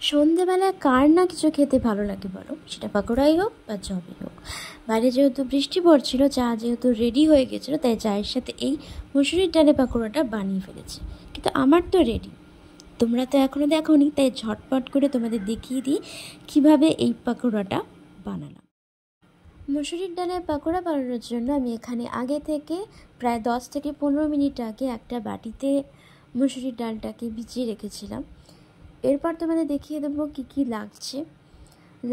সন্ধেবেলায় কার না কিছু খেতে ভালো লাগে বলো, সেটা পাকোড়াই হোক বা চপই হোক। বাইরে যেহেতু বৃষ্টি পড়ছিল, চা যেহেতু রেডি হয়ে গেছিলো, তাই চায়ের সাথে এই মুসুরির ডালের পাকোড়াটা বানিয়ে ফেলেছি। কিন্তু আমার তো রেডি, তোমরা তো এখনও দেখোনি, তাই ঝটপট করে তোমাদের দেখিয়ে দিই কীভাবে এই পাকোড়াটা বানালাম। মুসুরির ডালের পাকোড়া বানানোর জন্য আমি এখানে আগে থেকে প্রায় 10 থেকে 15 মিনিট আগে একটা বাটিতে মুসুরির ডালটাকে ভিজিয়ে রেখেছিলাম। এরপর তোমাদের দেখিয়ে দেবো কী কী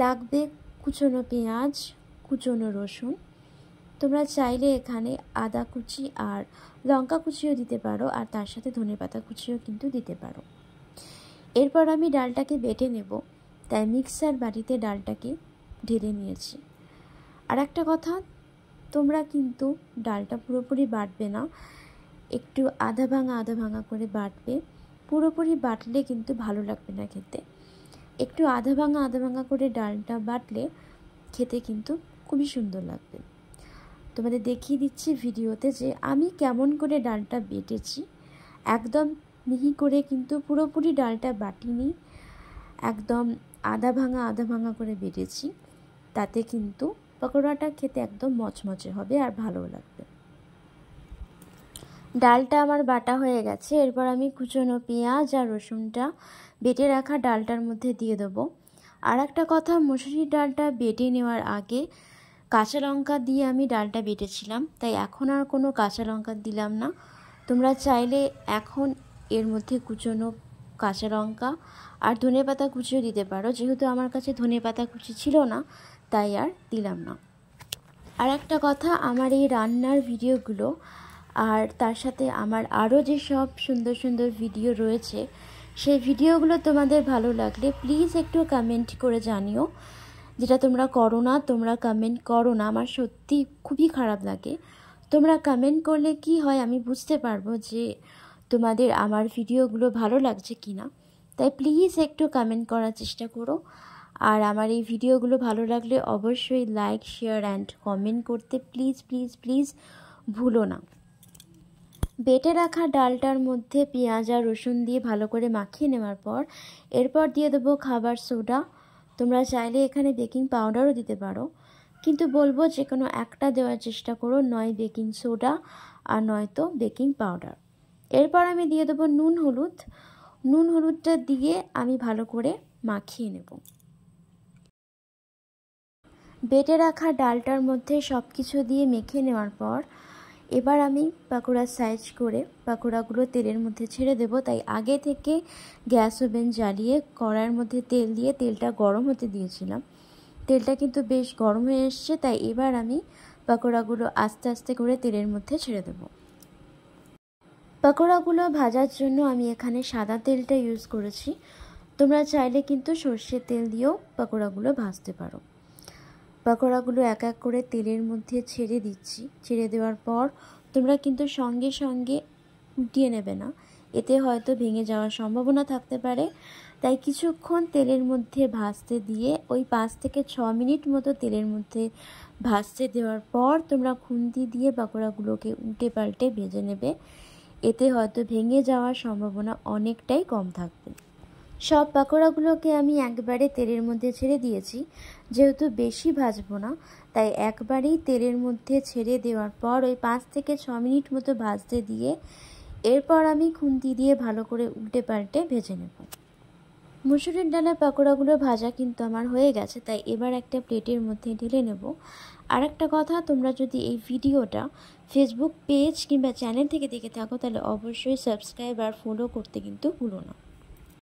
লাগবে কুচনো পেঁয়াজ, কুচনো রসুন, তোমরা চাইলে এখানে আদা কুচি আর লঙ্কা কুচিও দিতে পারো, আর তার সাথে ধনেপাতা কুচিও কিন্তু দিতে পারো। এরপর আমি ডালটাকে বেটে নেব, তাই মিক্সার বাটিতে ডালটাকে ঢেলে নিয়েছি। আর একটা কথা, তোমরা কিন্তু ডালটা পুরোপুরি বাটবে না, একটু আধা ভাঙা করে বাটবে। পুরোপুরি বাটলে কিন্তু ভালো লাগবে না খেতে, একটু আধা ভাঙা করে ডালটা বাটলে খেতে কিন্তু খুবই সুন্দর লাগবে। তোমাদের দেখিয়ে দিচ্ছি ভিডিওতে যে আমি কেমন করে ডালটা বেটেছি। একদম মিহি করে কিন্তু পুরোপুরি ডালটা বাটিনি, একদম আধা ভাঙা করে বেটেছি। তাতে কিন্তু পকোড়াটা খেতে একদম মচমচে হবে আর ভালো লাগবে। ডালটা আমার বাটা হয়ে গেছে। এরপর আমি কুচনো পেঁয়াজ আর রসুনটা বেটে রাখা ডালটার মধ্যে দিয়ে দেবো। আর একটা কথা, মুসুরির ডালটা বেটে নেওয়ার আগে কাঁচা লঙ্কা দিয়ে আমি ডালটা বেটেছিলাম, তাই এখন আর কোনো কাঁচা লঙ্কা দিলাম না। তোমরা চাইলে এখন এর মধ্যে কুচনো কাঁচা লঙ্কা আর ধনেপাতা কুচিও দিতে পারো, যেহেতু আমার কাছে ধনেপাতা কুচি ছিল না তাই আর দিলাম না। আর একটা কথা, আমার এই রান্নার ভিডিওগুলো আর তার সাথে আমার আরও যে সব সুন্দর সুন্দর ভিডিও রয়েছে, সেই ভিডিওগুলো তোমাদের ভালো লাগলে প্লিজ একটু কমেন্ট করে জানিও। যেটা তোমরা করো না, তোমরা কমেন্ট করো না, আমার সত্যি খুবই খারাপ লাগে। তোমরা কমেন্ট করলে কি হয় আমি বুঝতে পারবো যে তোমাদের আমার ভিডিওগুলো ভালো লাগছে কি না। তাই প্লিজ একটু কমেন্ট করার চেষ্টা করো। আর আমার এই ভিডিওগুলো ভালো লাগলে অবশ্যই লাইক, শেয়ার অ্যান্ড কমেন্ট করতে প্লিজ প্লিজ প্লিজ ভুলো না। বেটে রাখা ডালটার মধ্যে পেঁয়াজ আর রসুন দিয়ে ভালো করে মাখিয়ে নেওয়ার পর এরপর দিয়ে দেবো খাবার সোডা। তোমরা চাইলে এখানে বেকিং পাউডারও দিতে পারো, কিন্তু বলবো যে কোনো একটা দেওয়ার চেষ্টা করো, নয় বেকিং সোডা আর নয়তো বেকিং পাউডার। এরপর আমি দিয়ে দেবো নুন হলুদটা দিয়ে আমি ভালো করে মাখিয়ে নেব। বেটে রাখা ডালটার মধ্যে সব কিছু দিয়ে মেখে নেওয়ার পর এবার আমি পাকোড়ার সাইজ করে পাকোড়াগুলো তেলের মধ্যে ছেড়ে দেব। তাই আগে থেকে গ্যাস ওভেন জ্বালিয়ে কড়াইয়ের মধ্যে তেল দিয়ে তেলটা গরম হতে দিয়েছিলাম। তেলটা কিন্তু বেশ গরম হয়ে এসছে, তাই এবার আমি পাকোড়াগুলো আস্তে আস্তে করে তেলের মধ্যে ছেড়ে দেব। পাকোড়াগুলো ভাজার জন্য আমি এখানে সাদা তেলটা ইউজ করেছি, তোমরা চাইলে কিন্তু সর্ষের তেল দিয়েও পাকোড়াগুলো ভাজতে পারো। পাকোড়াগুলো এক এক করে তেলের মধ্যে ছেড়ে দিচ্ছি। ছেড়ে দেওয়ার পর তোমরা কিন্তু সঙ্গে সঙ্গে উল্টিয়ে নেবে না, এতে হয়তো ভেঙে যাওয়ার সম্ভাবনা থাকতে পারে। তাই কিছুক্ষণ তেলের মধ্যে ভাজতে দিয়ে ওই 5 থেকে 6 মিনিট মতো তেলের মধ্যে ভাজতে দেওয়ার পর তোমরা খুন্তি দিয়ে পাকোড়াগুলোকে উল্টে পাল্টে ভেজে নেবে, এতে হয়তো ভেঙে যাওয়ার সম্ভাবনা অনেকটাই কম থাকবে। সব পাকোড়াগুলোকে আমি একবারে তেলের মধ্যে ছেড়ে দিয়েছি, যেহেতু বেশি ভাজবো না তাই একবারেই তেলের মধ্যে ছেড়ে দেওয়ার পর ওই 5 থেকে 6 মিনিট মতো ভাজতে দিয়ে এরপর আমি খুন্তি দিয়ে ভালো করে উল্টে পাল্টে ভেজে নেব। মুসুরির ডালের পাকোড়াগুলো ভাজা কিন্তু আমার হয়ে গেছে, তাই এবার একটা প্লেটের মধ্যে ঢেলে নেব। আর একটা কথা, তোমরা যদি এই ভিডিওটা ফেসবুক পেজ কিংবা চ্যানেল থেকে দেখে থাকো তাহলে অবশ্যই সাবস্ক্রাইব আর ফলো করতে কিন্তু ভুলো না।